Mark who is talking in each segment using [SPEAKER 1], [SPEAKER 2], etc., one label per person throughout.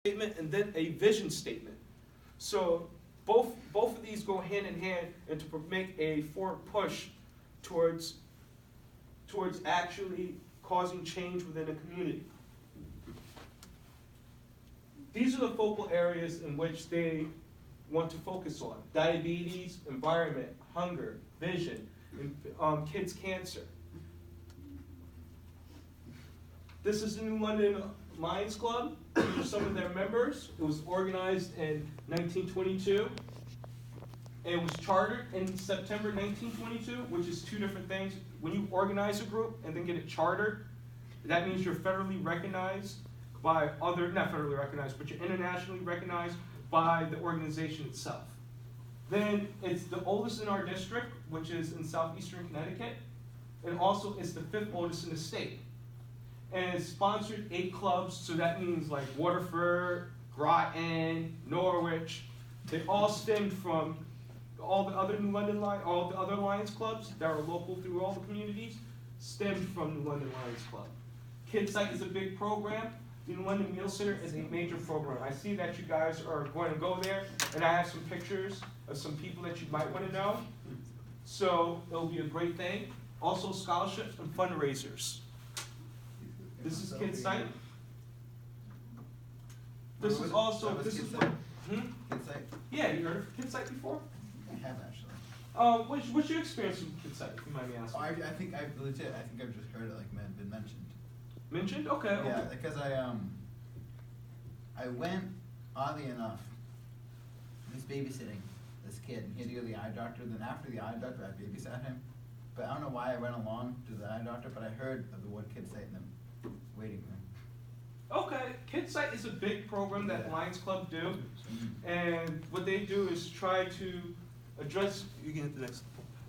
[SPEAKER 1] statement and then a vision statement. So both of these go hand in hand and to make a forward push towards actually causing change within a community. These are the focal areas in which they want to focus on: diabetes, environment, hunger, vision, and kids' cancer. This is the New London Lions Club. These are some of their members. It was organized in 1922. And it was chartered in September 1922, which is two different things. When you organize a group and then get it chartered, that means you're federally recognized by other, not federally recognized, but you're internationally recognized by the organization itself. Then it's the oldest in our district, which is in southeastern Connecticut, and also it's the 5th oldest in the state. And it's sponsored 8 clubs, so that means like Waterford, Groton, Norwich. They all stemmed from all the other all the other Lions clubs that are local through all the communities, stemmed from New London Lions Club. KidSite is a big program. The New London Meal Center is a major program. I see that you guys are going to go there, and I have some pictures of some people that you might want to know. So it'll be a great thing. Also scholarships and fundraisers. This is KidSite. This is also, this is what,
[SPEAKER 2] KidSite?
[SPEAKER 1] Yeah, you heard of KidSite before?
[SPEAKER 2] I have actually.
[SPEAKER 1] What's your experience with KidSite, if you mind me asking?
[SPEAKER 2] Oh, I think I've just heard it like been mentioned.
[SPEAKER 1] Mentioned? Okay.
[SPEAKER 2] Yeah,
[SPEAKER 1] okay.
[SPEAKER 2] because I went, oddly enough, I was babysitting this kid, and he had to go to the eye doctor. Then after the eye doctor, I babysat him. But I don't know why I went along to the eye doctor, but I heard of the word KidSite in the waiting room.
[SPEAKER 1] Okay, KidSite is a big program that Lions Club do, and what they do is try to address. You can hit the next.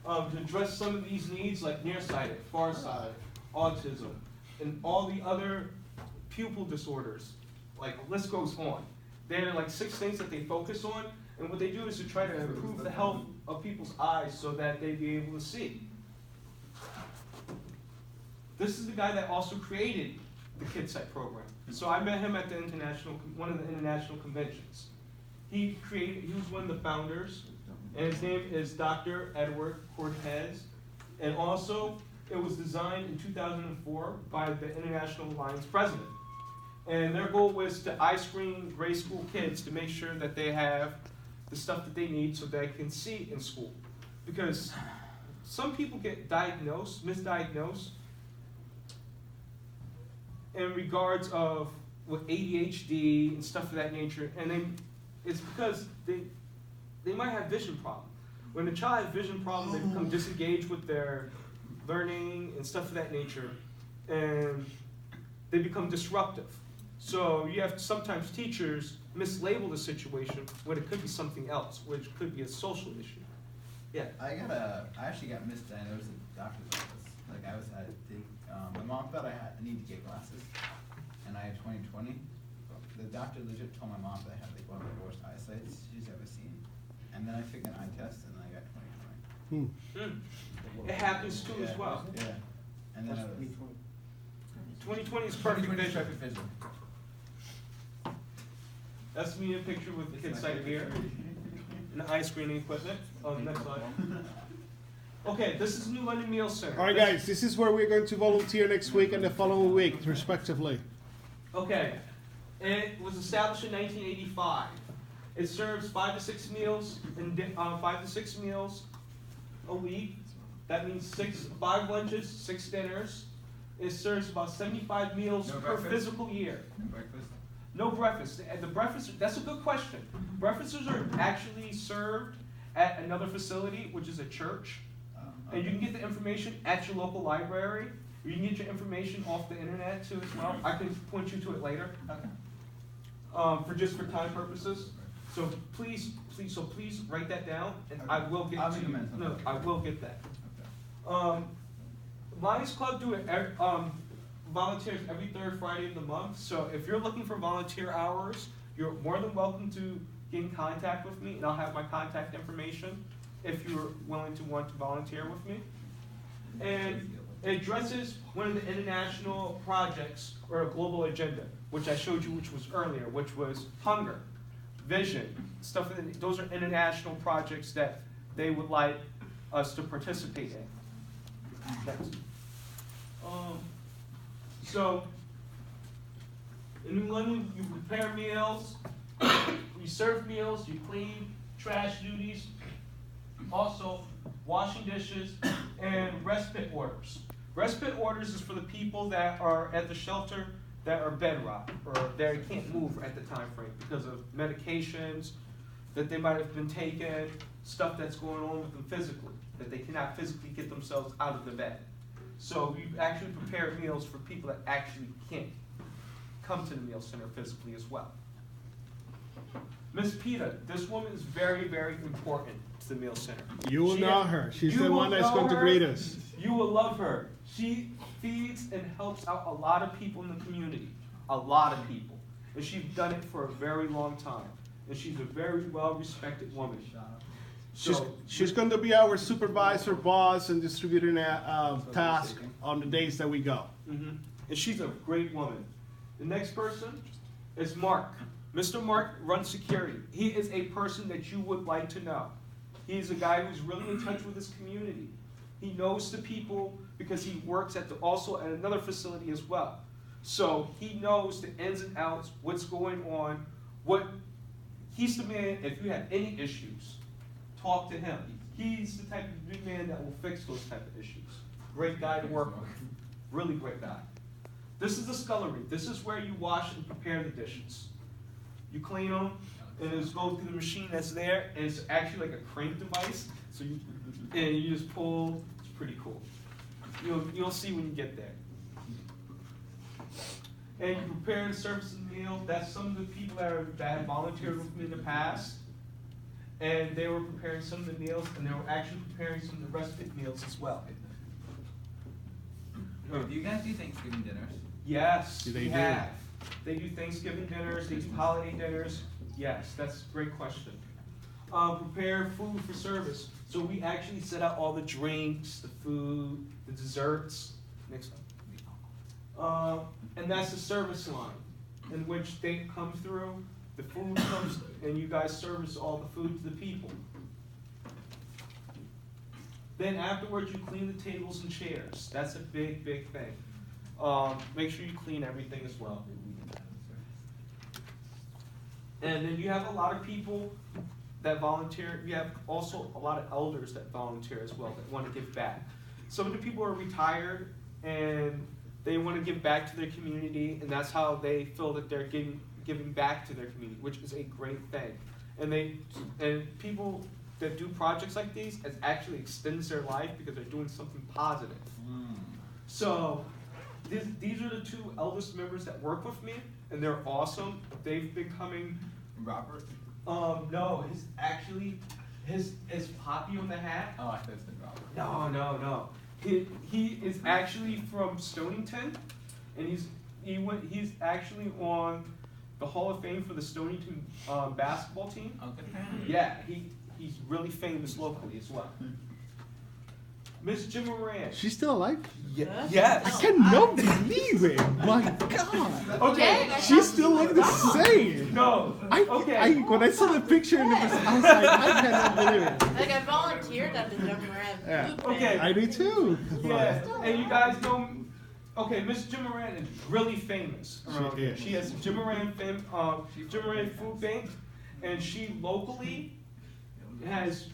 [SPEAKER 1] To address some of these needs like nearsighted, farsighted, autism, and all the other pupil disorders. Like the list goes on. There are like 6 things that they focus on, and what they do is to try to improve the health of people's eyes so that they be able to see. This is the guy that also created the KidSite program. So I met him at the one of the international conventions. He was one of the founders, and his name is Dr. Edward Cortez. And also, it was designed in 2004 by the International Lions president. And their goal was to eye screen grade school kids to make sure that they have the stuff that they need so they can see in school. Because some people get misdiagnosed, in regards of with ADHD and stuff of that nature, and it's because they might have vision problem. When a child has vision problem, they become disengaged with their learning and stuff of that nature, and they become disruptive. So you have sometimes teachers mislabel the situation when it could be something else, which could be a social issue. Yeah.
[SPEAKER 2] I actually got misdiagnosed at the doctor's office. Like my mom thought I needed to get glasses, and I had 20/20. The doctor legit told my mom that I had like one of the worst eyesight she's ever seen. And then I took an eye test, and I got 20/20.
[SPEAKER 1] It happens too as well.
[SPEAKER 2] Yeah. And then
[SPEAKER 1] 20/20 is perfect vision.
[SPEAKER 2] Perfect vision.
[SPEAKER 1] That's me in a picture with the KidSite here, and the eye screening equipment. Next slide. Okay, this is New London Meal Center.
[SPEAKER 3] All right, guys, this is where we're going to volunteer next week and the following week, respectively.
[SPEAKER 1] Okay, it was established in 1985. It serves 5 to 6 meals a week. That means 5 lunches, 6 dinners. It serves about 75 meals per physical year.
[SPEAKER 2] No breakfast?
[SPEAKER 1] No breakfast. The breakfast, that's a good question. Breakfasts are actually served at another facility, which is a church. And you can get the information at your local library. You can get your information off the internet too as well. I can point you to it later.
[SPEAKER 2] Okay.
[SPEAKER 1] For time purposes. So please write that down, and I will get to you. No, I will get that.
[SPEAKER 2] Okay.
[SPEAKER 1] Lions Club do it volunteers every 3rd Friday of the month. So if you're looking for volunteer hours, you're more than welcome to get in contact with me, and I'll have my contact information if you're want to volunteer with me. And it addresses one of the international projects or a global agenda. which I showed you, which was earlier, which was hunger, vision, stuff. Those are international projects that they would like us to participate in. Next. So, in New London, you prepare meals, you serve meals, you clean, trash duties, also washing dishes, and respite orders. Respite orders is for the people that are at the shelter that are bedrock, or they can't move at the time frame because of medications that they might have been taking, stuff that's going on with them physically, that they cannot physically get themselves out of the bed. So we actually prepare meals for people that actually can't come to the meal center physically as well. Miss Peta, this woman is very, very important to the meal center.
[SPEAKER 3] You will know her. She's the one that's going to greet us.
[SPEAKER 1] You will love her. She feeds and helps out a lot of people in the community. A lot of people. And she's done it for a very long time. And she's a very well-respected woman.
[SPEAKER 3] She's going to be our supervisor, boss, and distributing tasks on the days that we go.
[SPEAKER 1] Mm-hmm. And she's a great woman. The next person is Mark. Mr. Mark runs security. He is a person that you would like to know. He's a guy who's really in touch with his community. He knows the people because he works also at another facility as well. So he knows the ins and outs, what's going on, he's the man, if you have any issues, talk to him. He's the type of big man that will fix those type of issues. Great guy to work with. Really great guy. This is the scullery. This is where you wash and prepare the dishes. You clean them, and it's go through the machine that's there, and it's actually like a crank device. So you just pull. It's pretty cool. You'll see when you get there. And you prepare and service the meal. That's some of the people that have volunteered with me in the past. And they were preparing some of the meals, and they were actually preparing some of the respite meals as well.
[SPEAKER 2] Wait, do you guys do Thanksgiving dinners?
[SPEAKER 1] Yes,
[SPEAKER 3] They
[SPEAKER 1] they
[SPEAKER 3] do.
[SPEAKER 1] have. They do Thanksgiving dinners, they do holiday dinners. Yes, that's a great question. Prepare food for service. So we actually set out all the drinks, the food, the desserts. Next one. And that's the service line in which they come through. The food comes, and you guys service all the food to the people. Then afterwards, you clean the tables and chairs. That's a big, big thing. Make sure you clean everything as well. And then you have a lot of people that volunteer. You have also a lot of elders that volunteer as well that want to give back. Some of the people are retired and they want to give back to their community, and that's how they feel that they're giving back to their community, which is a great thing. And people that do projects like these, it actually extends their life because they're doing something positive. So these are the two eldest members that work with me, and they're awesome. They've been coming.
[SPEAKER 2] Robert?
[SPEAKER 1] No, his Poppy on the hat.
[SPEAKER 2] Oh, I thought it said Robert.
[SPEAKER 1] No. He is actually from Stonington, and he's actually on the Hall of Fame for the Stonington basketball team.
[SPEAKER 2] Oh, good.
[SPEAKER 1] Yeah, he's really famous locally as well. Miss Jim Moran.
[SPEAKER 3] She's still alive?
[SPEAKER 1] Yes.
[SPEAKER 3] I cannot believe it. My God.
[SPEAKER 1] Okay.
[SPEAKER 3] She still look the same.
[SPEAKER 1] No. Okay.
[SPEAKER 3] When I saw the picture in the I was like, I cannot believe it.
[SPEAKER 4] Like I volunteered at the Jim Moran
[SPEAKER 3] Yeah.
[SPEAKER 4] food
[SPEAKER 1] Okay.
[SPEAKER 4] bank.
[SPEAKER 3] I do too.
[SPEAKER 1] Yeah, and you guys know. Okay, Miss Jim Moran is really famous around
[SPEAKER 3] She
[SPEAKER 1] here.
[SPEAKER 3] is.
[SPEAKER 1] She has Jim Moran Food Bank, and she locally has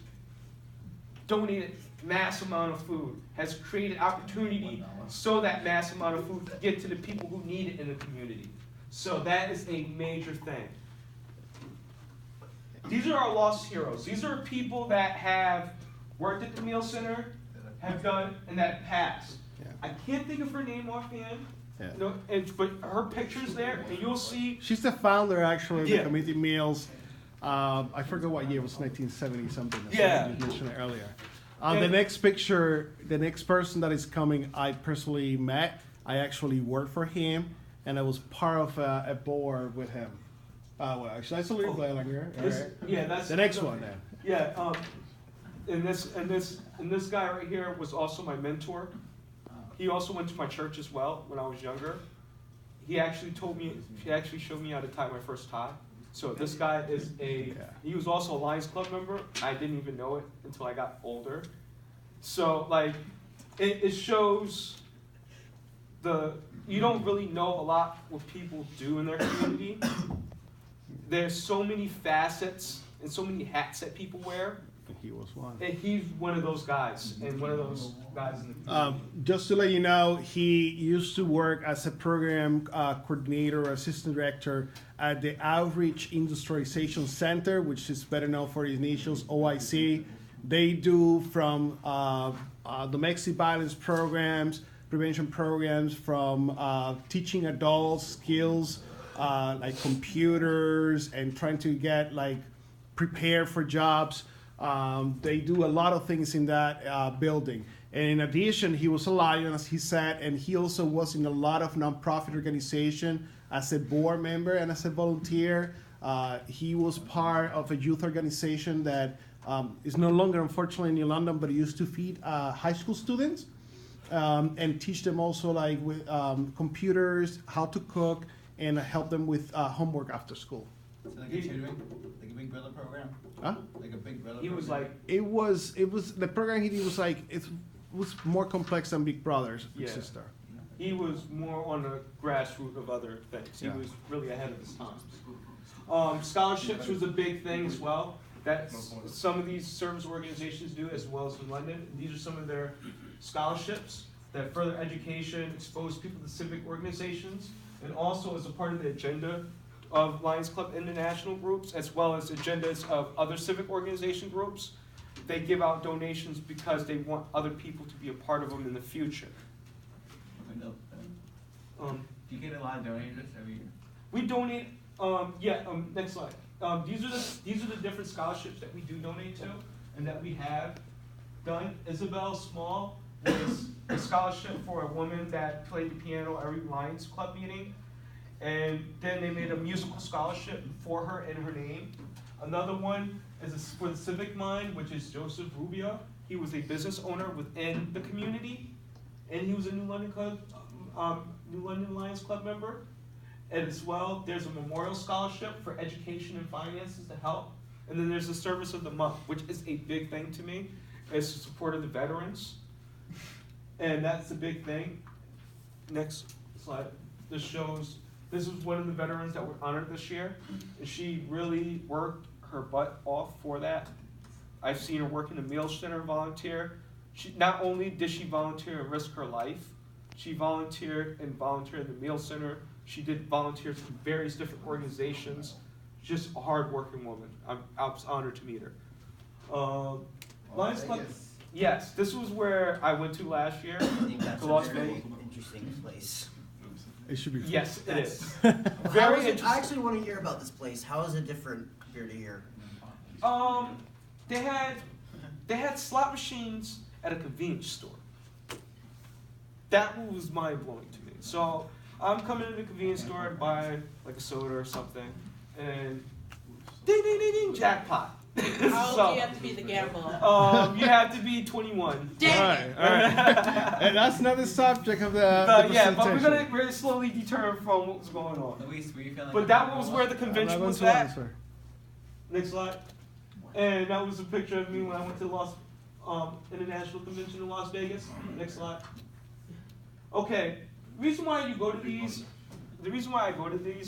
[SPEAKER 1] donated mass amount of food, has created opportunity so that mass amount of food can get to the people who need it in the community. So that is a major thing. These are our lost heroes. These are people that have worked at the meal center, have done, and that passed.
[SPEAKER 3] Yeah.
[SPEAKER 1] I can't think of her name offhand.
[SPEAKER 3] Yeah.
[SPEAKER 1] No, but her picture's there, and you'll see.
[SPEAKER 3] She's the founder, actually, of
[SPEAKER 1] Yeah.
[SPEAKER 3] the community meals. I forgot what year, it was 1970 something.
[SPEAKER 1] Yeah.
[SPEAKER 3] You mentioned it earlier.
[SPEAKER 1] And-
[SPEAKER 3] The next picture, the next person that is coming, I personally met. I actually worked for him, and I was part of a board with him. Well, actually, that's a little bit longer. All
[SPEAKER 1] This,
[SPEAKER 3] right.
[SPEAKER 1] yeah, that's
[SPEAKER 3] The next one, then.
[SPEAKER 1] Yeah, and this guy right here was also my mentor. He also went to my church as well when I was younger. he actually showed me how to tie my first tie. So this guy is he was also a Lions Club member. I didn't even know it until I got older. So like, it shows you don't really know a lot what people do in their community. There's so many facets and so many hats that people wear.
[SPEAKER 3] And he was one.
[SPEAKER 1] And he's one of those guys, and one of those guys in the community.
[SPEAKER 3] Just to let you know, he used to work as a program coordinator or assistant director at the Outreach Industrialization Center, which is better known for his initials, OIC. They do from domestic violence programs, prevention programs, from teaching adults skills like computers and trying to get like prepared for jobs. They do a lot of things in that building. And in addition, he was a Lion, as he said, and he also was in a lot of nonprofit organization as a board member and as a volunteer. He was part of a youth organization that is no longer, unfortunately, in London, but it used to feed high school students and teach them also like with computers, how to cook, and help them with homework after school.
[SPEAKER 2] So like a tutoring, like a Big Brother program?
[SPEAKER 3] Huh?
[SPEAKER 2] Like a Big Brother
[SPEAKER 1] He was
[SPEAKER 2] program?
[SPEAKER 1] like,
[SPEAKER 3] It was the program he did was like it was more complex than Big Brothers, Big
[SPEAKER 1] Yeah.
[SPEAKER 3] Sister.
[SPEAKER 1] he was more on the grassroots of other things. He
[SPEAKER 3] Yeah.
[SPEAKER 1] was really ahead of his times. Scholarships was a big thing as well. That some of these service organizations do, as well as in London. These are some of their scholarships that further education, expose people to civic organizations, and also as a part of the agenda of Lions Club International groups, as well as agendas of other civic organization groups. They give out donations because they want other people to be a part of them in the future.
[SPEAKER 2] Do you get a lot of donators every year?
[SPEAKER 1] We donate, next slide. These are the different scholarships that we do donate to and that we have done. Isabel Small was a scholarship for a woman that played the piano every Lions Club meeting. And then they made a musical scholarship for her in her name. Another one is for the Civic Mind, which is Joseph Rubio. He was a business owner within the community, and he was a New London Lions Club member. And as well, there's a memorial scholarship for education and finances to help. And then there's the Service of the Month, which is a big thing to me. It's the support of the veterans, and that's the big thing. Next slide. This is one of the veterans that were honored this year, and she really worked her butt off for that. I've seen her work in the meal center and volunteer. Not only did she volunteer and risk her life, she volunteered in the meal center. She did volunteers for various different organizations. Just a hard-working woman. I was honored to meet her. Lions Club. Yes, this was where I went to last year.
[SPEAKER 5] I think that's
[SPEAKER 1] to
[SPEAKER 5] a
[SPEAKER 1] Las
[SPEAKER 5] very
[SPEAKER 1] Vegas.
[SPEAKER 5] interesting place.
[SPEAKER 3] It should be.
[SPEAKER 1] Yes, it is.
[SPEAKER 5] How
[SPEAKER 1] Very
[SPEAKER 5] is it?
[SPEAKER 1] interesting.
[SPEAKER 5] I actually want to hear about this place. How is it different compared to here?
[SPEAKER 1] They had slot machines at a convenience store. That was mind blowing to me. So I'm coming to the convenience store to buy like a soda or something, and ding ding ding ding, jackpot.
[SPEAKER 4] How old do you have to be the gambler?
[SPEAKER 1] You have to be 21.
[SPEAKER 4] Dang
[SPEAKER 3] All
[SPEAKER 4] it.
[SPEAKER 3] right. And that's not the subject of the
[SPEAKER 1] But we're
[SPEAKER 3] presentation.
[SPEAKER 1] gonna slowly deter from what was going on.
[SPEAKER 2] Luis, were you feeling
[SPEAKER 1] But that was where the
[SPEAKER 3] I'm not
[SPEAKER 1] convention
[SPEAKER 3] going
[SPEAKER 1] was
[SPEAKER 3] to
[SPEAKER 1] at.
[SPEAKER 3] answer.
[SPEAKER 1] Next slide. And that was a picture of me when I went to International Convention in Las Vegas. Next slide. Okay, the reason why I go to these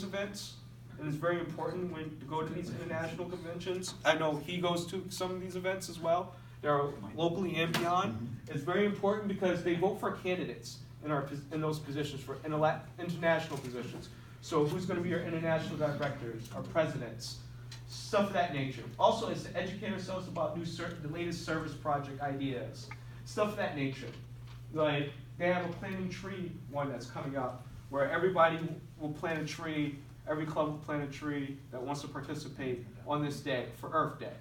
[SPEAKER 1] events, and it's very important when you go to these international conventions. I know he goes to some of these events as well. They're locally and beyond. It's very important because they vote for candidates in those positions, for international positions. So who's going to be our international directors, our presidents, stuff of that nature. Also, it's to educate ourselves about the latest service project ideas, stuff of that nature. Like, they have a planting tree one that's coming up, where everybody will plant a tree, every club will plant a tree that wants to participate on this day, for Earth Day.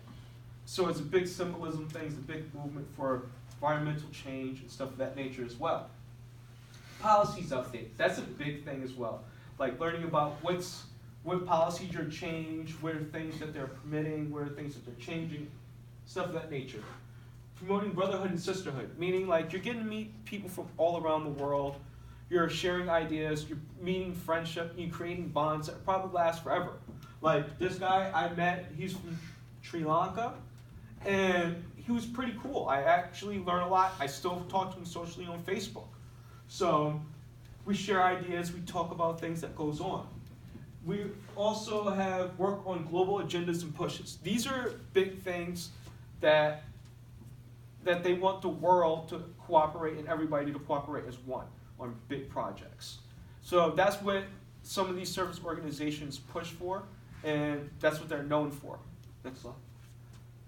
[SPEAKER 1] So it's a big symbolism thing, it's a big movement for environmental change and stuff of that nature as well. Policies updates, that's a big thing as well. Like learning about what policies are changed, what are things that they're permitting, what are things that they're changing, stuff of that nature. Promoting brotherhood and sisterhood, meaning like you're getting to meet people from all around the world. you're sharing ideas, you're meeting friendship, you're creating bonds that probably last forever. Like this guy I met, he's from Sri Lanka, and he was pretty cool. I actually learned a lot. I still talk to him socially on Facebook. So we share ideas, we talk about things that goes on. We also have work on global agendas and pushes. These are big things that they want the world to cooperate and everybody to cooperate as one on big projects. So that's what some of these service organizations push for, and that's what they're known for. Next slide.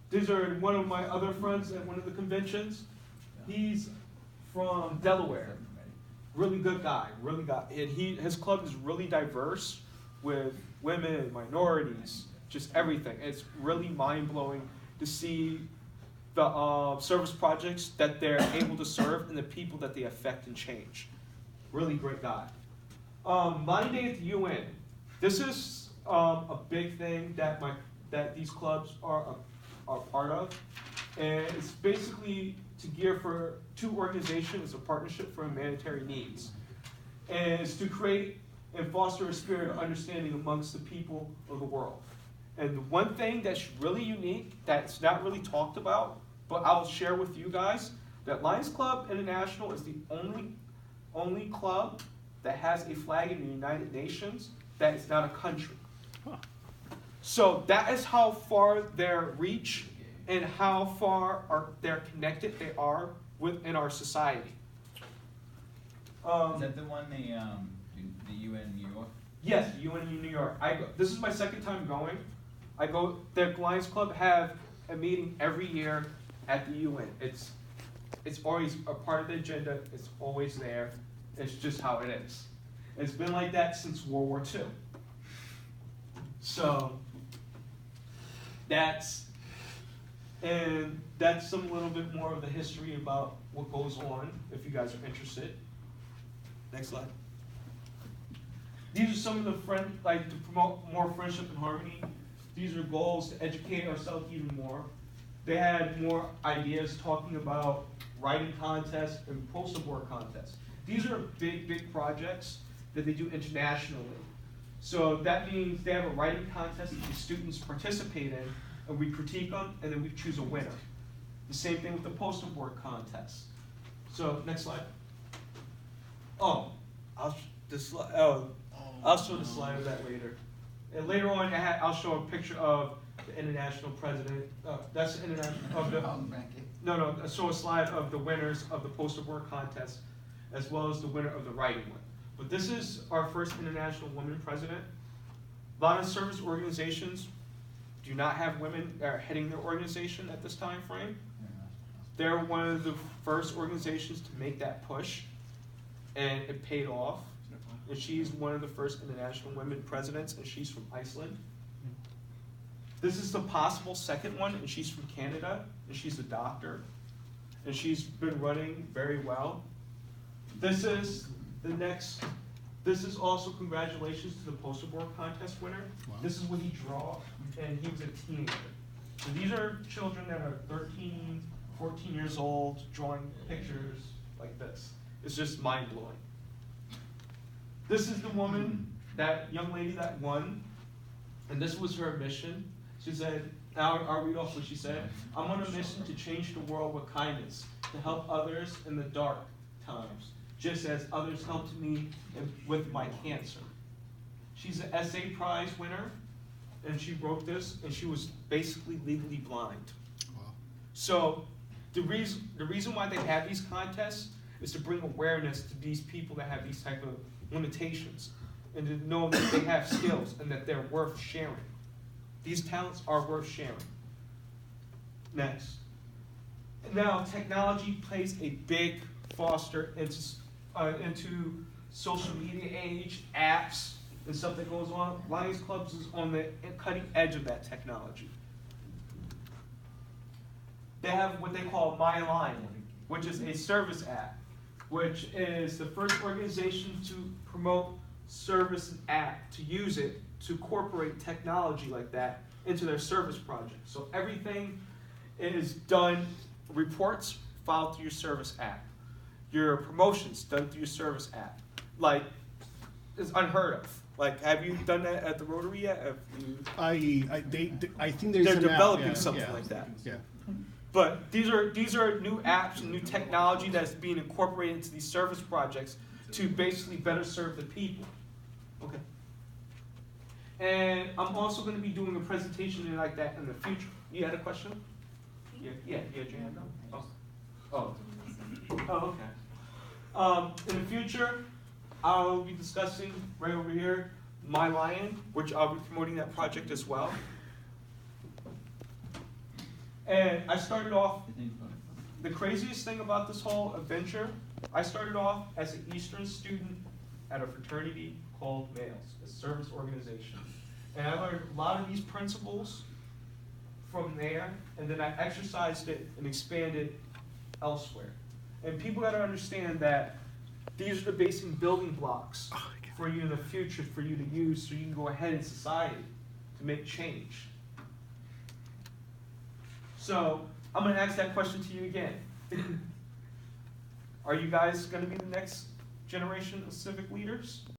[SPEAKER 1] These are one of my other friends at one of the conventions. He's from Delaware. Really good guy, and his club is really diverse with women, minorities, just everything. It's really mind-blowing to see the service projects that they're able to serve and the people that they affect and change. Really great guy. Lion Day at the UN. This is a big thing that these clubs are part of, and it's basically to gear for two organizations, a partnership for humanitarian needs, and it's to create and foster a spirit of understanding amongst the people of the world. And the one thing that's really unique, that's not really talked about, but I'll share with you guys, that Lions Club International is the only club that has a flag in the United Nations that is not a country. So that is how far their reach and how far they're connected they are within our society.
[SPEAKER 2] Is that the one, the UN New York?
[SPEAKER 1] Yes, UN in New York. This is my second time going. The Lions Club have a meeting every year at the UN. It's always a part of the agenda. It's always there. It's just how it is. It's been like that since World War II. So that's some little bit more of the history about what goes on, if you guys are interested. Next slide. These are some of the to promote more friendship and harmony. These are goals to educate ourselves even more. They had more ideas talking about writing contests and poster board contests. These are big projects that they do internationally. So that means they have a writing contest that the students participate in, and we critique them, and then we choose a winner. The same thing with the poster board contest. So next slide. I'll show the slide of that later. And later on, I'll show a picture of the international president. That's the international of the. No. I'll show a slide of the winners of the poster board contest, as well as the winner of the writing one. But this is our first international woman president. A lot of service organizations do not have women heading their organization at this time frame. They're one of the first organizations to make that push, and it paid off. And she's one of the first international women presidents, and she's from Iceland. This is the possible second one, and she's from Canada, and she's a doctor, and she's been running very well. This is also congratulations to the poster board contest winner. Wow. This is what he drew, and he was a teenager. So these are children that are 13, 14 years old, drawing pictures like this. It's just mind-blowing. This is the woman, that young lady that won, and this was her mission. She said, I'll read off what she said. I'm on a mission to change the world with kindness, to help others in the dark times, just as others helped me with my cancer. She's an essay prize winner, and she wrote this, and she was basically legally blind. Wow. So the reason why they have these contests is to bring awareness to these people that have these type of limitations, and to know that they have skills and that they're worth sharing. These talents are worth sharing. Next. Now, technology plays a big foster into social media age, apps, and stuff that goes on. Lions Clubs is on the cutting edge of that technology. They have what they call My Lion, which is a service app, which is the first organization to promote service app, to use it, to incorporate technology like that into their service project. So everything is done, reports filed through your service app. Your promotions done through your service app. like, is unheard of. Like, have you done that at the Rotary yet? Have you,
[SPEAKER 3] I think there's
[SPEAKER 1] they're
[SPEAKER 3] an app,
[SPEAKER 1] developing
[SPEAKER 3] yeah,
[SPEAKER 1] something
[SPEAKER 3] yeah,
[SPEAKER 1] like that.
[SPEAKER 3] Yeah.
[SPEAKER 1] But these are new apps and new technology that's being incorporated into these service projects to basically better serve the people. Okay. And I'm also going to be doing a presentation like that in the future. You had a question? Yeah, you had your hand up? Oh. Oh, okay. In the future, I'll be discussing right over here My Lion, which I'll be promoting that project as well. And I started off, the craziest thing about this whole adventure, I started off as an Eastern student at a fraternity called Males, a service organization. And I learned a lot of these principles from there, and then I exercised it and expanded elsewhere. And people gotta understand that these are the basic building blocks for you in the future, for you to use so you can go ahead in society to make change. So, I'm gonna ask that question to you again. Are you guys gonna be the next generation of civic leaders?